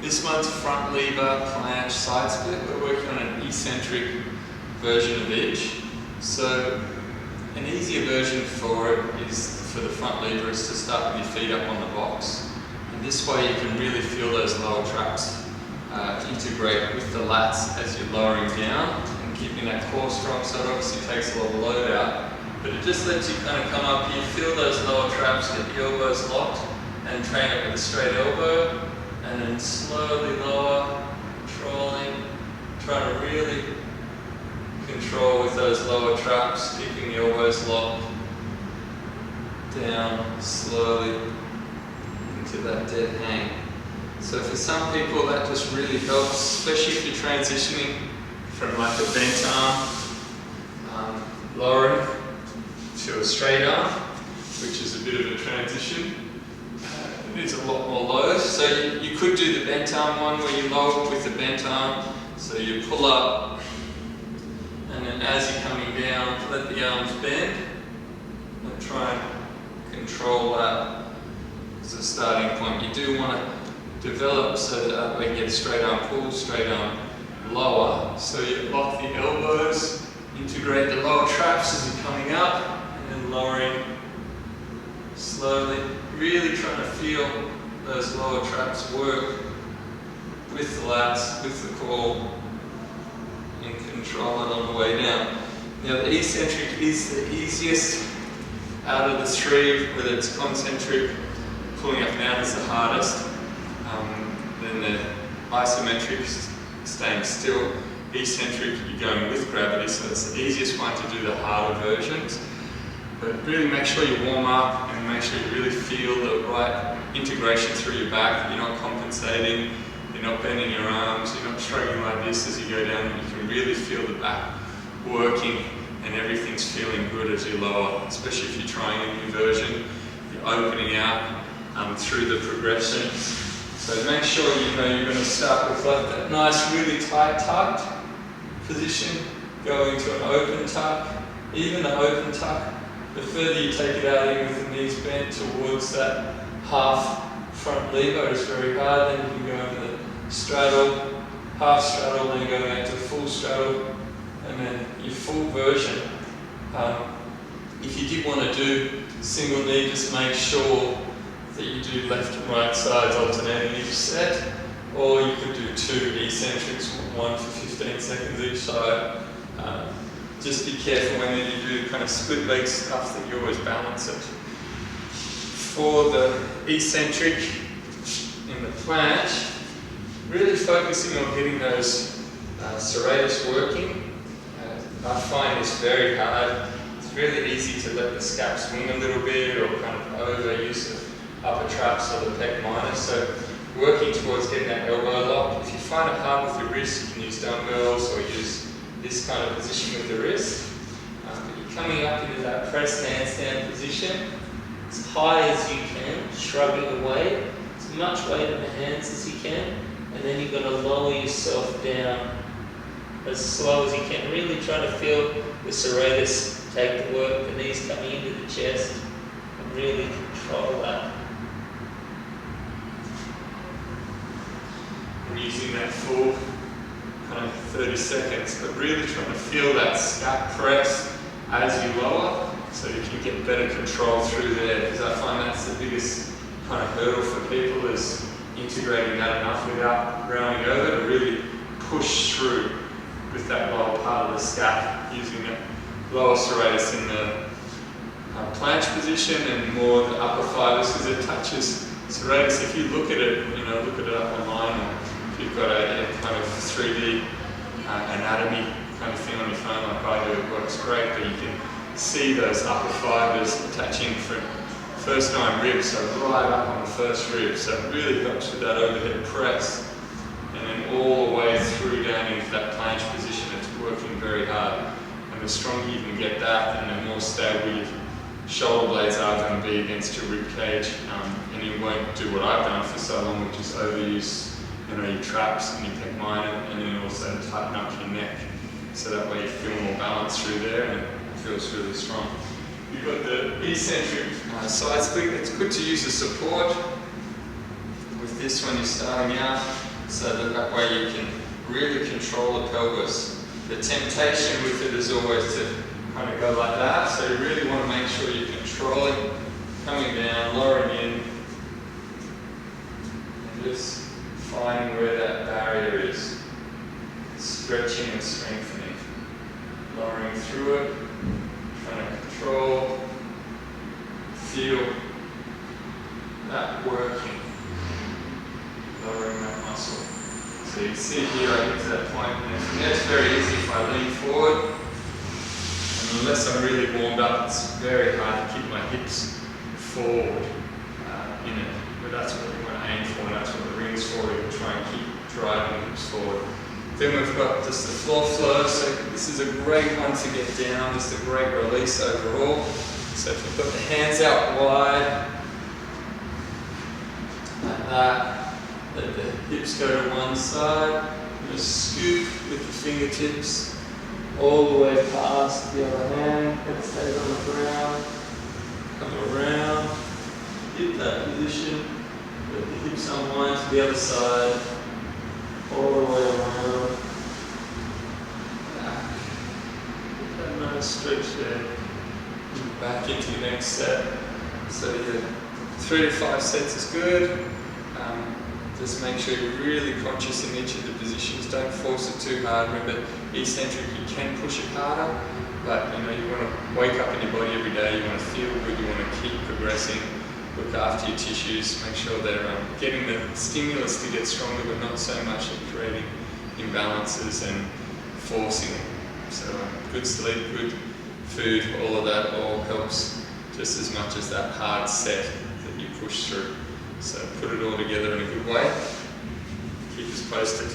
This one's front lever, planche, side split. We're working on an eccentric version of each. So an easier version for it is for the front lever is to start with your feet up on the box. And this way you can really feel those lower traps integrate with the lats as you're lowering down and keeping that core strong, so it obviously takes a lot of load out. But it just lets you kind of come up here, feel those lower traps, get the elbows locked, and train it with a straight elbow. And then slowly lower, controlling, trying to really control with those lower traps, keeping the elbows locked, down, slowly, into that dead hang. So for some people that just really helps, especially if you're transitioning from like a bent arm, lowering to a straight arm, which is a bit of a transition. It is a lot more low. So you could do the bent arm one where you lower with the bent arm. So you pull up, and then as you're coming down, let the arms bend, and try and control that as a starting point. You do want to develop so that we can get straight arm pull, straight arm lower. So you lock the elbows, integrate the lower traps as you're coming up, and then lowering slowly. Really trying to feel those lower traps work with the lats, with the core, and control it on the way down. Now the eccentric is the easiest out of the three, whether it's concentric, pulling up down is the hardest. Then the isometric, staying still. Eccentric, you're going with gravity, so it's the easiest one to do the harder versions. But really make sure you warm up and make sure you really feel the right integration through your back. You're not compensating, you're not bending your arms, you're not shrugging like this as you go down. You can really feel the back working and everything's feeling good as you lower, especially if you're trying a new version. You're opening out through the progression. So make sure you know you're going to start with like that nice, really tight tucked position, go into an open tuck. Even the open tuck, the further you take it out, even with the knees bent towards that half front lever is very hard. Then you can go into the straddle, half straddle, then go back to full straddle, and then your full version. If you did want to do single knee, just make sure that you do left and right sides alternating each set, or you could do two eccentrics, one for 15 seconds each side. Just be careful when you do kind of split leg stuff that you always balance it. For the eccentric in the planche, really focusing on getting those serratus working. I find this very hard. It's really easy to let the scap swing a little bit or kind of overuse of upper traps or the pec minor. So working towards getting that elbow lock. If you find it hard with your wrist, you can use dumbbells or use this kind of position with the wrist. But you're coming up into that press handstand position as high as you can, shrugging away, as much weight in the hands as you can, and then you've got to lower yourself down as slow as you can. Really try to feel the serratus take the work, the knees coming into the chest, and really control that. And using that full kind of 30 seconds, but really trying to feel that scap press as you lower, so you can get better control through there, because I find that's the biggest kind of hurdle for people, is integrating that enough without rounding over to really push through with that lower part of the scap, using the lower serratus in the planche position and more the upper fibers, because it touches serratus. If you look at it, look it up online, or if you've got a kind of 3D anatomy kind of thing on your phone like I do, it works great, but you can see those upper fibers attaching from first 9 ribs, so right up on the first rib. So it really helps with that overhead press, and then all the way through down into that planche position. It's working very hard, and the stronger you can get that, and the more stable your shoulder blades are going to be against your rib cage, and you won't do what I've done for so long, which is overuse your traps and your pec minor, and then also tighten up your neck, so that way you feel more balance through there and it feels really strong. You've got the eccentric side split. It's good to use a support. With this one you're starting out, so that way you can really control the pelvis. The temptation with it is always to kind of go like that, so you really want to make sure you're controlling, coming down, lowering in, and just finding where that barrier is, stretching and strengthening, lowering through it, trying to control, feel that working, lowering that muscle. So you see here I get to that point, and from there it's very easy if I lean forward, and unless I'm really warmed up, it's very hard to keep my hips forward in it, but that's what we want to aim for, and that's what the ring's for. We try and keep driving the hips forward. Then we've got just the floor flow, so this is a great one to get down, just a great release overall. So if you've got the hands out wide, like that, let the hips go to one side, just scoop with the fingertips all the way past the other hand, head stays on the ground, come around, hit that position, let the hips unwind to the other side, all the way around, back, get that nice stretch there, and back into your next set. So yeah, 3 to 5 sets is good. Just make sure you're really conscious in each of the positions. Don't force it too hard. Remember, eccentric, you can push it harder, but you know, you want to wake up in your body every day. You want to feel good. You want to keep progressing. Look after your tissues. Make sure they're getting the stimulus to get stronger, but not so much at creating imbalances and forcing it. So good sleep, good food, all of that all helps just as much as that hard set that you push through. So put it all together in a good way. Keep us posted.